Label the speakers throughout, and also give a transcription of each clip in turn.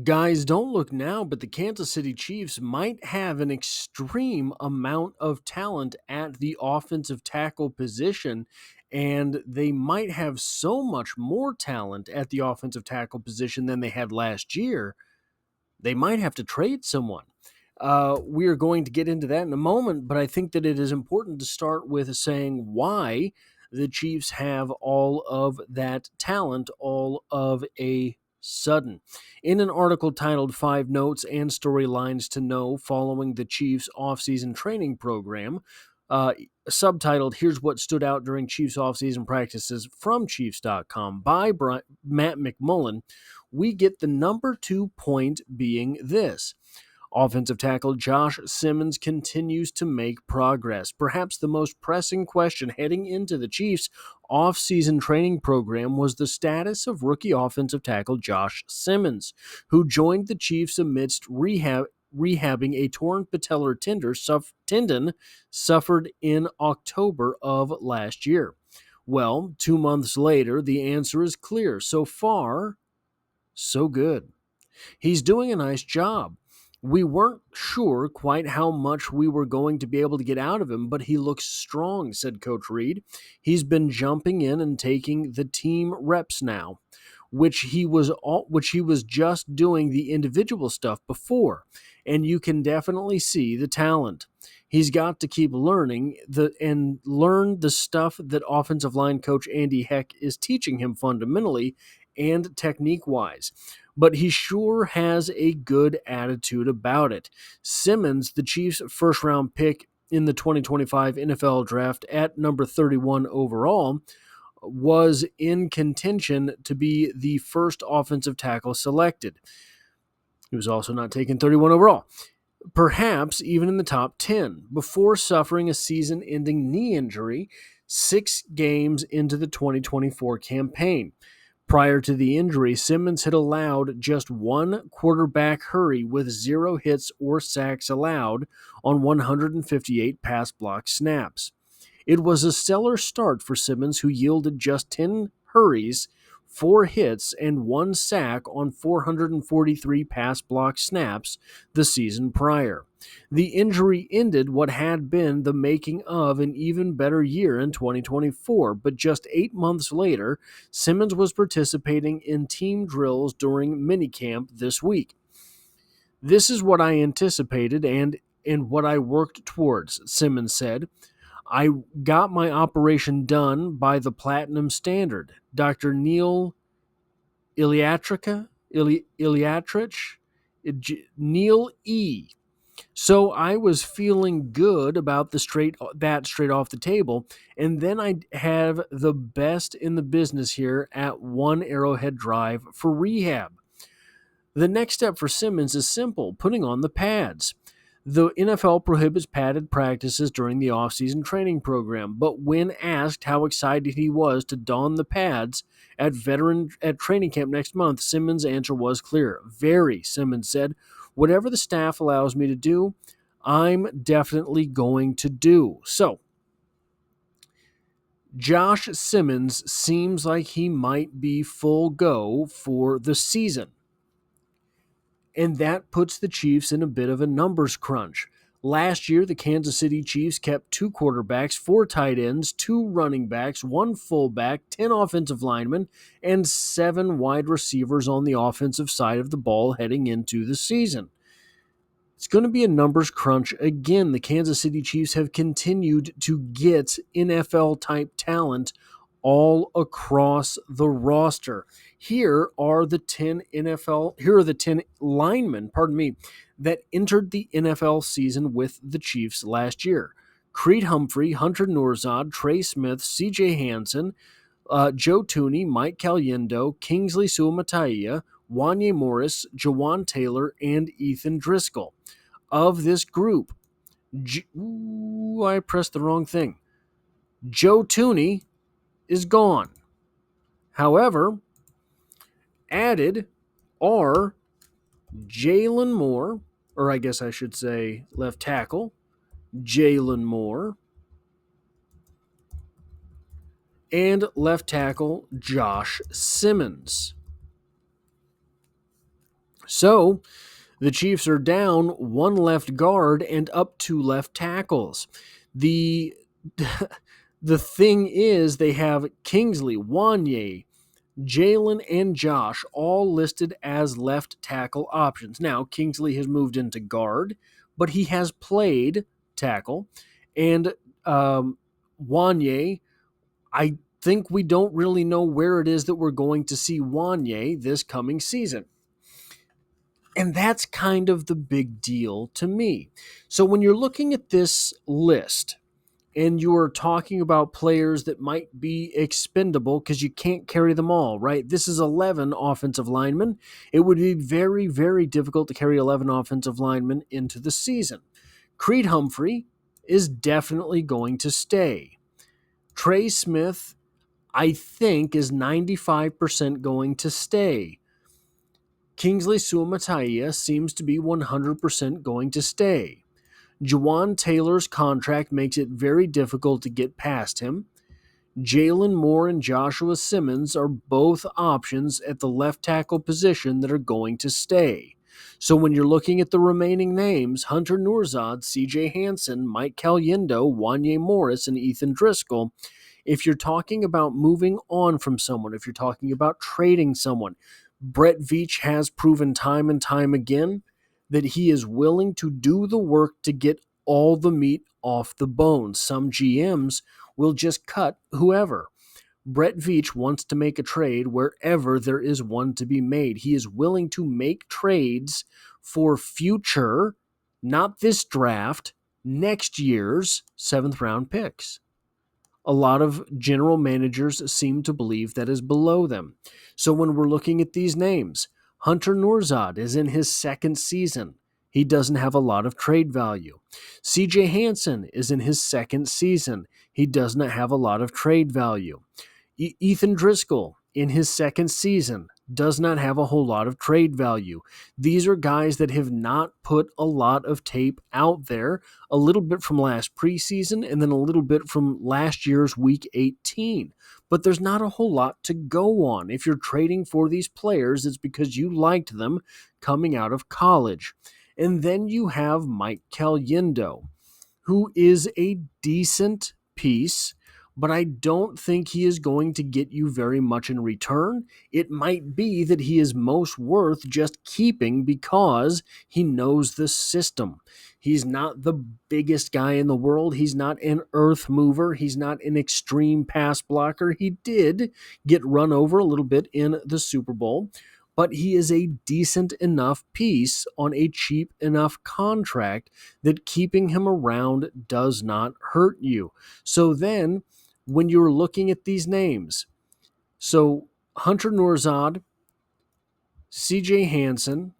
Speaker 1: Guys, don't look now, but the Kansas City Chiefs might have an extreme amount of talent at the offensive tackle position, and they might have so much more talent at the offensive tackle position than they had last year. They might have to trade someone. We are going to get into that in a moment, but I think that it is important to start with saying why the Chiefs have all of that talent all of a sudden. In an article titled Five Notes and Storylines to Know Following the Chiefs Offseason Training Program, uh, subtitled Here's What Stood Out During Chiefs Offseason Practices from Chiefs.com by Matt McMullen, we get the number 2 point being this. Offensive tackle Josh Simmons continues to make progress. Perhaps the most pressing question heading into the Chiefs' off-season training program was the status of rookie offensive tackle Josh Simmons, who joined the Chiefs amidst rehabbing a torn patellar tendon suffered in October of last year. Well, 2 months later, the answer is clear. So far, so good. He's doing a nice job. We weren't sure quite how much we were going to be able to get out of him, but he looks strong, said Coach Reed. He's been jumping in and taking the team reps now, which he was just doing the individual stuff before, and you can definitely see the talent. He's got to keep learn the stuff that offensive line coach Andy Heck is teaching him fundamentally and technique-wise. But he sure has a good attitude about it. Simmons, the Chiefs' first-round pick in the 2025 NFL Draft at number 31 overall, was in contention to be the first offensive tackle selected. He was also not taken 31 overall, perhaps even in the top 10, before suffering a season-ending knee injury 6 games into the 2024 campaign. Prior to the injury, Simmons had allowed just one quarterback hurry with 0 hits or sacks allowed on 158 pass block snaps. It was a stellar start for Simmons, who yielded just 10 hurries, 4 hits, and 1 sack on 443 pass block snaps the season prior. The injury ended what had been the making of an even better year in 2024, but just 8 months later, Simmons was participating in team drills during minicamp this week. This is what I anticipated and what I worked towards, Simmons said. I got my operation done by the platinum standard. Dr. Neil Iliatrich, Neil E. So I was feeling good about straight off the table, and then I have the best in the business here at One Arrowhead Drive for rehab. The next step for Simmons is simple: putting on the pads. The NFL prohibits padded practices during the offseason training program, but when asked how excited he was to don the pads at training camp next month, Simmons' answer was clear. Very, Simmons said. Whatever the staff allows me to do, I'm definitely going to do. So, Josh Simmons seems like he might be full go for the season. And that puts the Chiefs in a bit of a numbers crunch. Last year, the Kansas City Chiefs kept 2 quarterbacks, 4 tight ends, 2 running backs, 1 fullback, 10 offensive linemen, and 7 wide receivers on the offensive side of the ball heading into the season. It's going to be a numbers crunch again. The Kansas City Chiefs have continued to get NFL-type talent all across the roster. Here are the 10 linemen, that entered the NFL season with the Chiefs last year. Creed Humphrey, Hunter Nourzad, Trey Smith, CJ Hansen, Joe Thuney, Mike Caliendo, Kingsley Suamataia, Wanye Morris, Jawan Taylor, and Ethan Driscoll. Of this group, I pressed the wrong thing. Joe Thuney is gone. However, added are Jalen Moore, or I guess I should say left tackle, Jalen Moore, and left tackle Josh Simmons. So the Chiefs are down one left guard and up two left tackles. The the thing is, they have Kingsley, Wanye, Jalen, and Josh all listed as left tackle options. Now, Kingsley has moved into guard, but he has played tackle. And Wanye, I think we don't really know where it is that we're going to see Wanye this coming season. And that's kind of the big deal to me. So when you're looking at this list and you're talking about players that might be expendable because you can't carry them all, right? This is 11 offensive linemen. It would be very, very difficult to carry 11 offensive linemen into the season. Creed Humphrey is definitely going to stay. Trey Smith, I think, is 95% going to stay. Kingsley Suamataia seems to be 100% going to stay. Juwan Taylor's contract makes it very difficult to get past him. Jalen Moore and Joshua Simmons are both options at the left tackle position that are going to stay. So when you're looking at the remaining names, Hunter Nourzad, CJ Hansen, Mike Caliendo, Wanye Morris, and Ethan Driscoll, if you're talking about moving on from someone, if you're talking about trading someone, Brett Veach has proven time and time again that he is willing to do the work to get all the meat off the bone. Some GMs will just cut whoever. Brett Veach wants to make a trade wherever there is one to be made. He is willing to make trades for future, not this draft, next year's 7th round picks. A lot of general managers seem to believe that is below them. So when we're looking at these names, Hunter Nourzad is in his 2nd season. He doesn't have a lot of trade value. CJ Hansen is in his 2nd season. He does not have a lot of trade value. Ethan Driscoll in his 2nd season does not have a whole lot of trade value. These are guys that have not put a lot of tape out there, a little bit from last preseason and then a little bit from last year's week 18. But there's not a whole lot to go on. If you're trading for these players, it's because you liked them coming out of college. And then you have Mike Caliendo, who is a decent piece, but I don't think he is going to get you very much in return. It might be that he is most worth just keeping because he knows the system. He's not the biggest guy in the world. He's not an earth mover. He's not an extreme pass blocker. He did get run over a little bit in the Super Bowl, but he is a decent enough piece on a cheap enough contract that keeping him around does not hurt you. So then, when you're looking at these names, so Hunter Nourzad, CJ Hansen,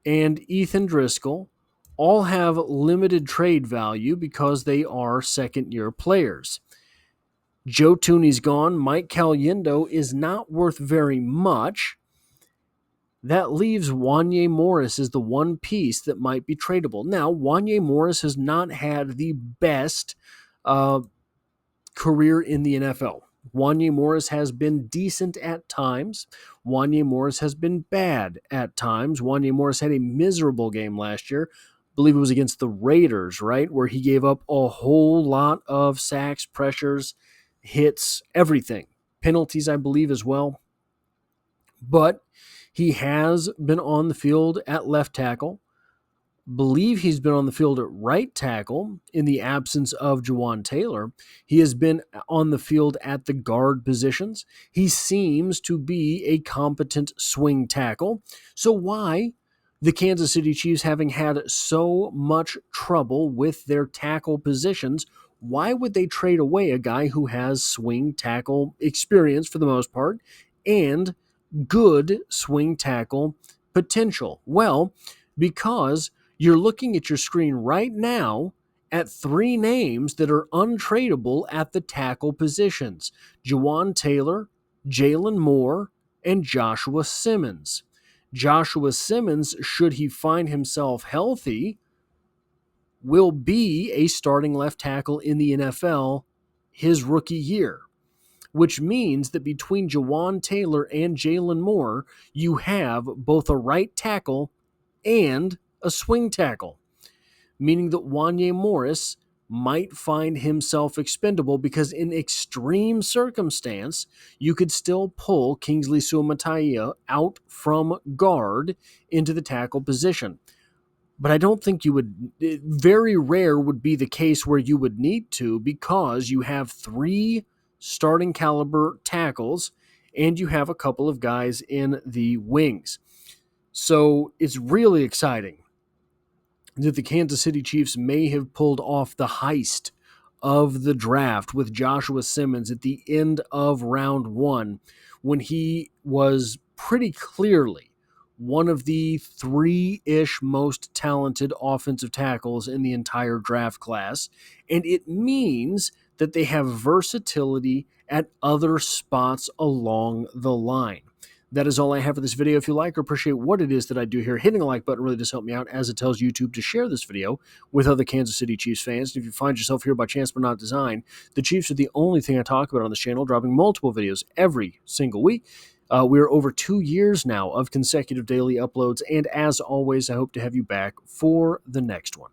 Speaker 1: and Ethan Driscoll all have limited trade value because they are second-year players. Joe Thuney's gone. Mike Caliendo is not worth very much. That leaves Wanye Morris as the one piece that might be tradable. Now, Wanye Morris has not had the best career in the NFL. Wanye Morris has been decent at times. Wanye Morris has been bad at times. Wanye Morris had a miserable game last year. I believe it was against the Raiders, right? Where he gave up a whole lot of sacks, pressures, hits, everything. Penalties, I believe, as well. But he has been on the field at left tackle. Believe he's been on the field at right tackle in the absence of Juwan Taylor. He has been on the field at the guard positions. He seems to be a competent swing tackle. So why the Kansas City Chiefs, having had so much trouble with their tackle positions, why would they trade away a guy who has swing tackle experience for the most part and good swing tackle potential? Well, because you're looking at your screen right now at 3 names that are untradeable at the tackle positions: Juwan Taylor, Jalen Moore, and Joshua Simmons. Joshua Simmons, should he find himself healthy, will be a starting left tackle in the NFL his rookie year. which means that between Jawan Taylor and Jalen Moore, you have both a right tackle and a swing tackle, meaning that Wanya Morris might find himself expendable because in extreme circumstance, you could still pull Kingsley Suamataia out from guard into the tackle position. But I don't think you would, very rare would be the case where you would need to, because you have 3 starting caliber tackles and you have a couple of guys in the wings. So it's really exciting that the Kansas City Chiefs may have pulled off the heist of the draft with Joshua Simmons at the end of round 1, when he was pretty clearly one of the 3-ish most talented offensive tackles in the entire draft class. And it means that they have versatility at other spots along the line. That is all I have for this video. If you like or appreciate what it is that I do here, hitting the like button really does help me out, as it tells YouTube to share this video with other Kansas City Chiefs fans. And if you find yourself here by chance but not design, the Chiefs are the only thing I talk about on this channel, dropping multiple videos every single week. We're over 2 years now of consecutive daily uploads, and as always, I hope to have you back for the next one.